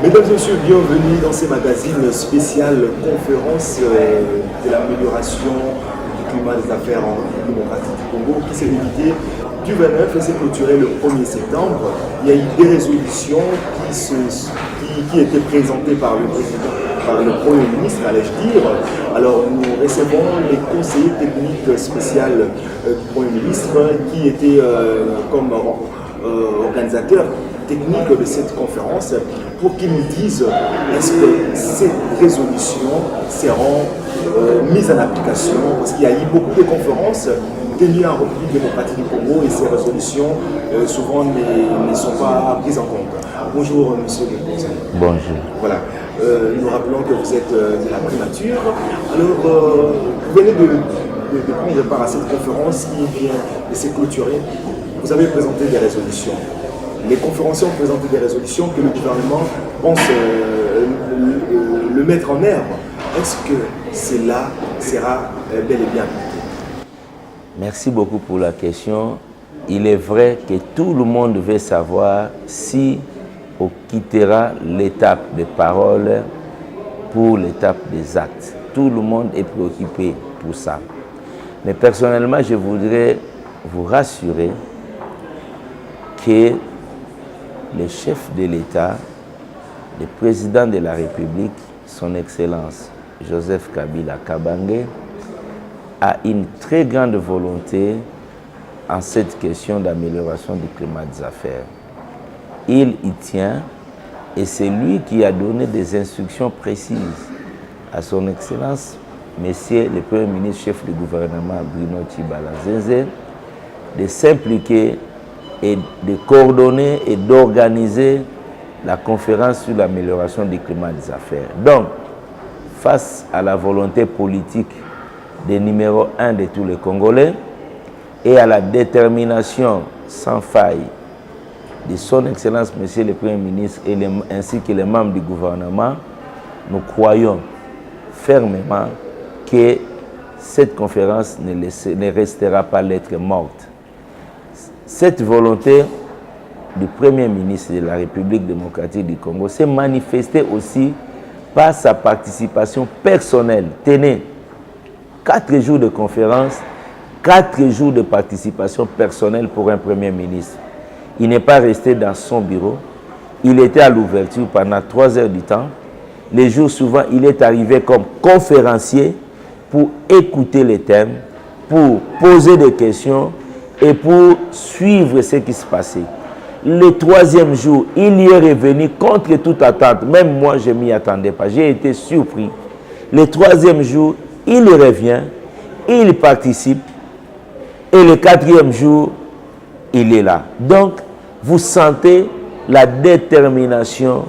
Mesdames et messieurs, bienvenue dans ces magazines spéciales conférence de l'amélioration du climat des affaires en République démocratique du Congo qui s'est débuté du 29 et s'est clôturé le 1er septembre. Il y a eu des résolutions qui étaient présentées par le président, par le Premier ministre, allais-je dire. Alors nous recevons les conseillers techniques spéciaux du Premier ministre qui étaient comme organisateurs techniques de cette conférence pour qu'ils nous disent est-ce que ces résolutions seront mises en application, parce qu'il y a eu beaucoup de conférences tenues en République démocratique du Congo et ces résolutions souvent ne sont pas prises en compte. Bonjour monsieur le président. Bonjour. Voilà. Nous rappelons que vous êtes de la primature. Alors, vous venez de prendre part à cette conférence qui vient de se clôturer. Vous avez présenté des résolutions. Les conférenciers ont présenté des résolutions que le gouvernement pense le mettre en œuvre. Est-ce que cela sera bel et bien appliqué? Merci beaucoup pour la question. Il est vrai que tout le monde veut savoir si on quittera l'étape des paroles pour l'étape des actes. Tout le monde est préoccupé pour ça. Mais personnellement, je voudrais vous rassurer que le chef de l'État, le président de la République, son Excellence Joseph Kabila Kabange, a une très grande volonté en cette question d'amélioration du climat des affaires. Il y tient et c'est lui qui a donné des instructions précises à son Excellence, Monsieur le Premier ministre, chef du gouvernement Bruno Tshibala Zenze, de s'impliquer et de coordonner et d'organiser la conférence sur l'amélioration du climat des affaires. Donc, face à la volonté politique des numéro 1 de tous les Congolais et à la détermination sans faille de son Excellence, Monsieur le Premier ministre, ainsi que les membres du gouvernement, nous croyons fermement que cette conférence ne restera pas lettre morte. Cette volonté du Premier ministre de la République démocratique du Congo s'est manifestée aussi par sa participation personnelle. Tenez, 4 jours de conférence, 4 jours de participation personnelle pour un Premier ministre. Il n'est pas resté dans son bureau. Il était à l'ouverture pendant 3 heures du temps. Les jours suivants, il est arrivé comme conférencier pour écouter les thèmes, pour poser des questions et pour suivre ce qui se passait. Le 3e jour, il y est revenu contre toute attente. Même moi, je ne m'y attendais pas. J'ai été surpris. Le 3e jour, il revient, il participe. Et le 4e jour, il est là. Donc, vous sentez la détermination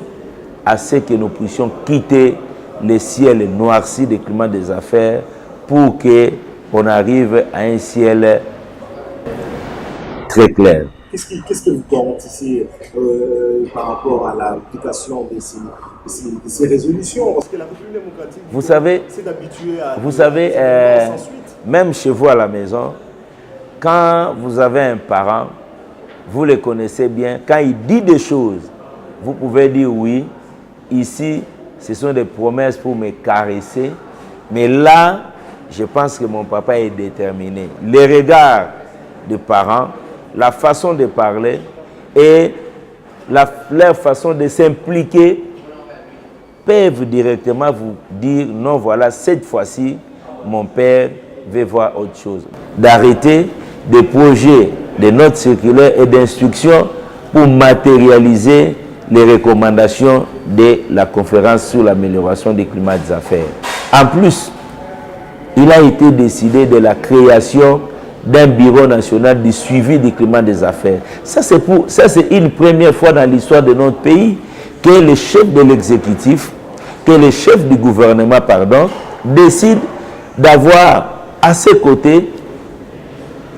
à ce que nous puissions quitter le ciel noirci du climat des affaires pour qu'on arrive à un ciel très clair. Qu'est-ce que vous garantissez par rapport à l'application de ces résolutions? Parce que la République démocratique s'est habituée à... Vous savez, même chez vous à la maison, quand vous avez un parent, vous le connaissez bien, quand il dit des choses, vous pouvez dire oui, ici, ce sont des promesses pour me caresser, mais là, je pense que mon papa est déterminé. Les regards des parents, la façon de parler et leur façon de s'impliquer peuvent directement vous dire non, voilà, cette fois-ci, mon père veut voir autre chose. D'arrêter des projets de notes circulaires et d'instructions pour matérialiser les recommandations de la conférence sur l'amélioration du climat des affaires. En plus, il a été décidé de la création d'un bureau national du suivi du climat des affaires. Ça, c'est une première fois dans l'histoire de notre pays que le chef de l'exécutif, que le chef du gouvernement, décide d'avoir à ses côtés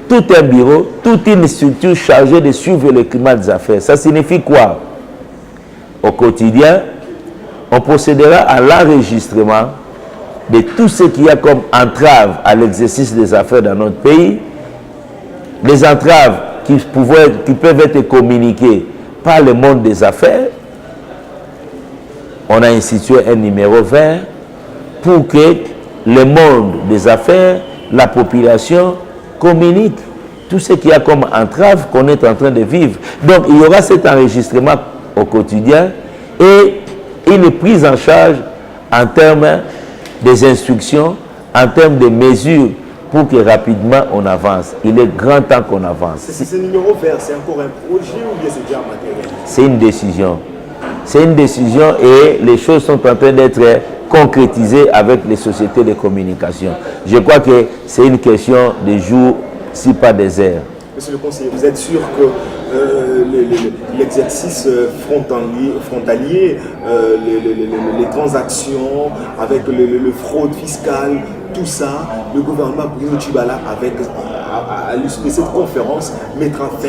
tout un bureau, toute une structure chargée de suivre le climat des affaires. Ça signifie quoi? Au quotidien, on procédera à l'enregistrement de tout ce qu'il y a comme entrave à l'exercice des affaires dans notre pays, des entraves qui peuvent être communiquées par le monde des affaires, on a institué un numéro vert pour que le monde des affaires, la population communique tout ce qu'il y a comme entrave qu'on est en train de vivre. Donc il y aura cet enregistrement au quotidien et une prise en charge en termes des instructions, en termes de mesures pour que rapidement on avance. Il est grand temps qu'on avance. Ce numéro vert, c'est encore un projet ou bien c'est déjà matériel? C'est une décision. C'est une décision et les choses sont en train d'être concrétisées avec les sociétés de communication. Je crois que c'est une question de jours, si pas des heures. Monsieur le conseiller, vous êtes sûr que l'exercice frontalier, les transactions avec le fraude fiscale, tout ça, le gouvernement Bruno Tshibala, à l'issue de cette conférence, mettra fin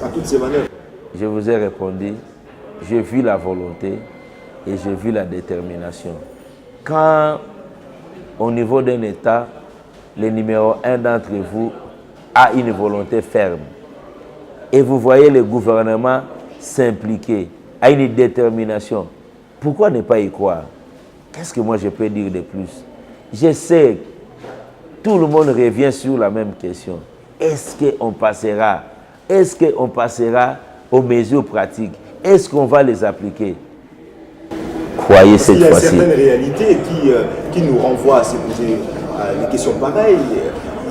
à toutes ces manœuvres? Je vous ai répondu, j'ai vu la volonté et j'ai vu la détermination. Quand, au niveau d'un État, le numéro 1 d'entre vous a une volonté ferme, et vous voyez le gouvernement s'impliquer, a une détermination, pourquoi ne pas y croire? Qu'est-ce que moi je peux dire de plus? Je sais, tout le monde revient sur la même question. Est-ce qu'on passera? Est-ce qu'on passera aux mesures pratiques? Est-ce qu'on va les appliquer? Croyez cette fois-ci. Il y a certaines réalités qui nous renvoient à se poser des questions pareilles.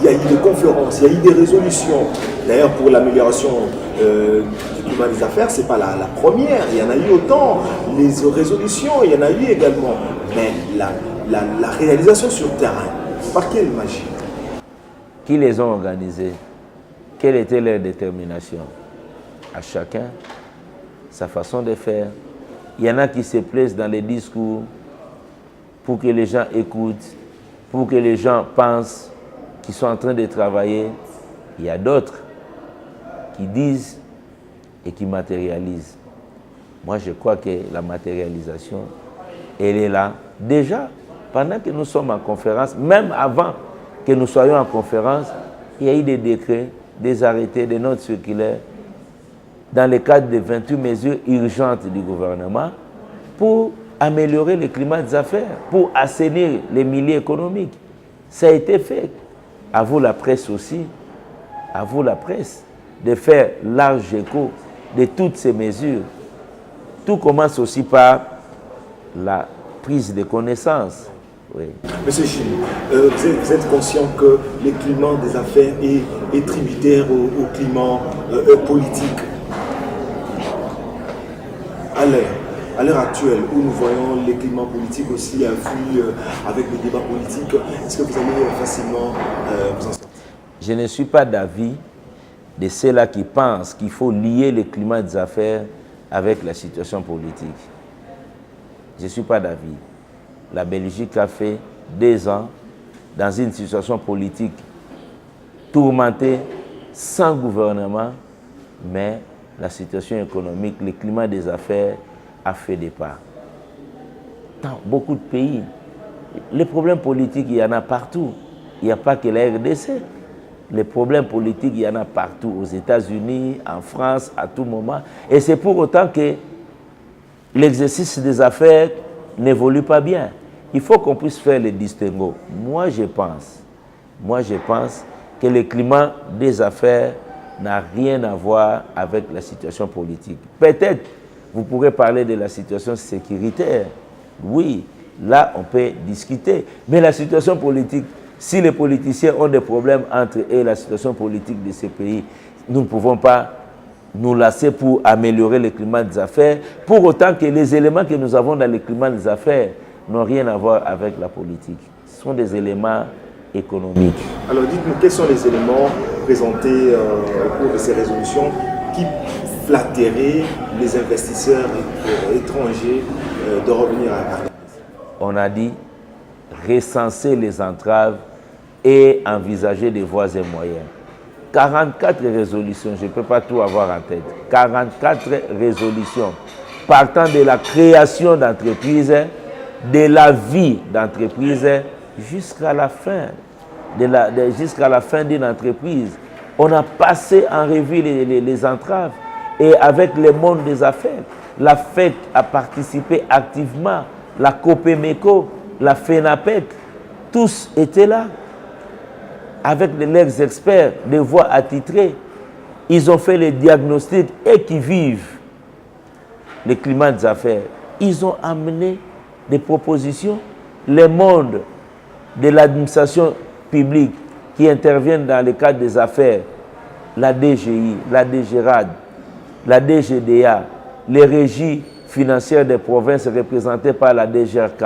Il y a eu des conférences, il y a eu des résolutions. D'ailleurs, pour l'amélioration du climat des affaires, ce n'est pas la première. Il y en a eu autant. Les résolutions, il y en a eu également. Mais la réalisation sur terrain, par quelle magie? Qui les ont organisées? Quelle était leur détermination? À chacun sa façon de faire. Il y en a qui se plaisent dans les discours pour que les gens écoutent, pour que les gens pensent qu'ils sont en train de travailler. Il y a d'autres qui disent et qui matérialisent. Moi, je crois que la matérialisation, elle est là. Déjà, pendant que nous sommes en conférence, même avant que nous soyons en conférence, il y a eu des décrets, des arrêtés, des notes circulaires, dans le cadre des 28 mesures urgentes du gouvernement pour améliorer le climat des affaires, pour assainir les milieux économiques. Ça a été fait. À vous la presse aussi, à vous la presse, de faire large écho de toutes ces mesures. Tout commence aussi par la prise de connaissance. Oui. Monsieur Chine, vous êtes conscient que le climat des affaires est tributaire au climat politique? À l'heure actuelle, où nous voyons les climats politiques aussi influent avec les débats politiques, est-ce que vous allez facilement vous en sortir? Je ne suis pas d'avis de ceux-là qui pensent qu'il faut lier le climat des affaires avec la situation politique. Je ne suis pas d'avis. La Belgique a fait 2 ans dans une situation politique tourmentée, sans gouvernement, mais la situation économique, le climat des affaires a fait des pas. Dans beaucoup de pays, les problèmes politiques, il y en a partout. Il n'y a pas que la RDC. Les problèmes politiques, il y en a partout, aux États-Unis, en France, à tout moment. Et c'est pour autant que l'exercice des affaires n'évolue pas bien. Il faut qu'on puisse faire les distinguos. Moi, je pense que le climat des affaires n'a rien à voir avec la situation politique. Peut-être, vous pourrez parler de la situation sécuritaire. Oui, là, on peut discuter. Mais la situation politique, si les politiciens ont des problèmes entre eux et la situation politique de ces pays, nous ne pouvons pas nous lasser pour améliorer le climat des affaires, pour autant que les éléments que nous avons dans le climat des affaires n'ont rien à voir avec la politique. Ce sont des éléments économiques. Alors dites-nous, quels sont les éléments présentés au cours de ces résolutions qui flatteraient les investisseurs étrangers de revenir à Paris? On a dit recenser les entraves et envisager des voies et moyens. 44 résolutions, je ne peux pas tout avoir en tête. 44 résolutions partant de la création d'entreprises, de la vie d'entreprise jusqu'à la fin, jusqu'à la fin d'une entreprise. On a passé en revue les entraves et avec le monde des affaires. La FEC a participé activement, la COPEMECO, la FENAPEC, tous étaient là, avec leurs experts, des voix attitrées. Ils ont fait les diagnostics et qui vivent le climat des affaires. Ils ont amené des propositions. Le monde de l'administration publique qui interviennent dans le cadre des affaires, la DGI, la DGRAD, la DGDA, les régies financières des provinces représentées par la DGRK,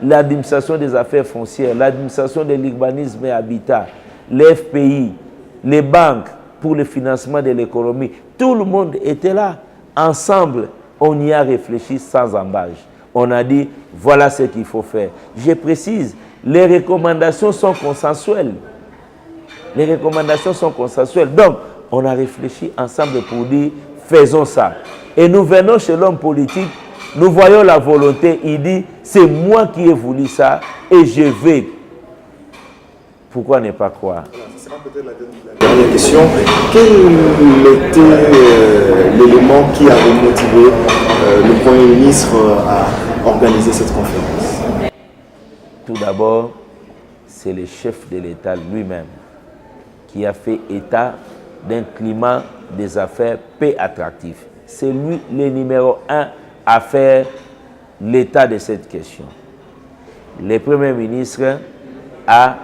l'administration des affaires foncières, l'administration de l'urbanisme et habitat, les FPI, les banques pour le financement de l'économie. Tout le monde était là. Ensemble, on y a réfléchi sans embâche. On a dit, voilà ce qu'il faut faire. Je précise, les recommandations sont consensuelles. Les recommandations sont consensuelles. Donc, on a réfléchi ensemble pour dire, faisons ça. Et nous venons chez l'homme politique, nous voyons la volonté, il dit, c'est moi qui ai voulu ça et je vais. Pourquoi ne pas croire? Ce sera peut-être la dernière question. Quel était l'élément qui a motivé le Premier ministre à organiser cette conférence? Tout d'abord, c'est le chef de l'État lui-même qui a fait état d'un climat des affaires peu attractif. C'est lui le numéro 1 à faire l'état de cette question. Le Premier ministre a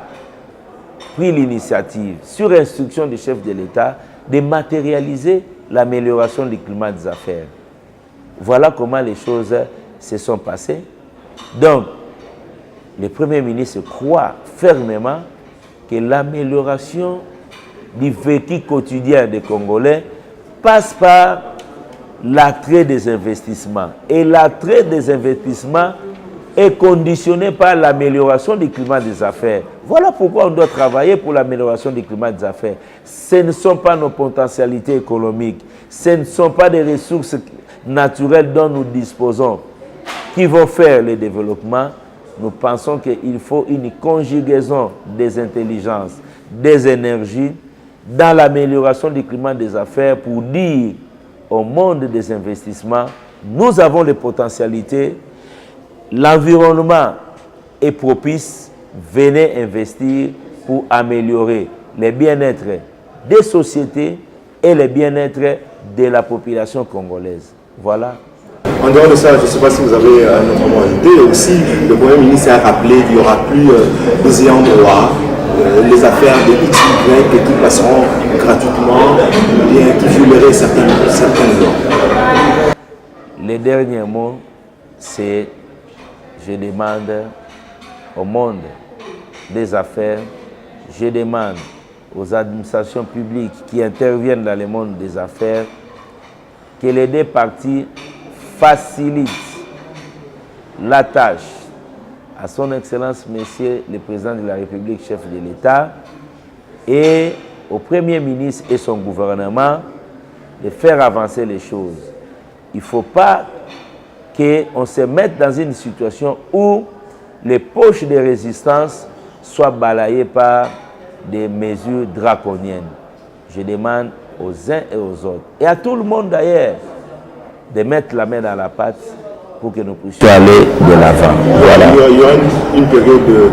pris l'initiative, sur instruction du chef de l'État, de matérialiser l'amélioration du climat des affaires. Voilà comment les choses se sont passées. Donc, le Premier ministre croit fermement que l'amélioration du vécu quotidien des Congolais passe par l'attrait des investissements. Et l'attrait des investissements est conditionné par l'amélioration du climat des affaires. Voilà pourquoi on doit travailler pour l'amélioration du climat des affaires. Ce ne sont pas nos potentialités économiques, ce ne sont pas des ressources naturelles dont nous disposons qui vont faire le développement. Nous pensons qu'il faut une conjugaison des intelligences, des énergies dans l'amélioration du climat des affaires pour dire au monde des investissements, nous avons les potentialités, l'environnement est propice, venez investir pour améliorer le bien-être des sociétés et le bien-être de la population congolaise. Voilà. En dehors de ça, je ne sais pas si vous avez un autre mot à ajouter. Aussi, le Premier ministre a rappelé qu'il n'y aura plus des ayants droit, les affaires de XY qui passeront gratuitement, bien qui violeraient certaines normes. Le dernier mot, c'est je demande au monde des affaires, je demande aux administrations publiques qui interviennent dans le monde des affaires que les deux parties facilitent la tâche à son Excellence, Monsieur le Président de la République, chef de l'État, et au Premier ministre et son gouvernement de faire avancer les choses. Il ne faut pas qu'on se mette dans une situation où les poches de résistance soient balayées par des mesures draconiennes. Je demande aux uns et aux autres, et à tout le monde d'ailleurs, de mettre la main dans la pâte pour que nous puissions aller de l'avant. Voilà. Il y aura une période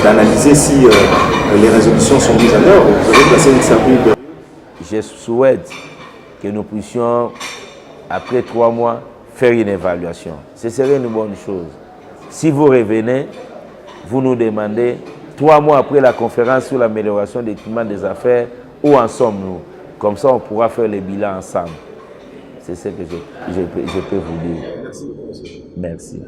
d'analyser si les résolutions sont mises en œuvre. Vous avez placé une certaine période. Je souhaite que nous puissions, après 3 mois, faire une évaluation. Ce serait une bonne chose. Si vous revenez, vous nous demandez, 3 mois après la conférence sur l'amélioration du climat des affaires, où en sommes-nous? Comme ça, on pourra faire le bilan ensemble. C'est ce que je peux vous dire. Merci beaucoup, monsieur. Merci.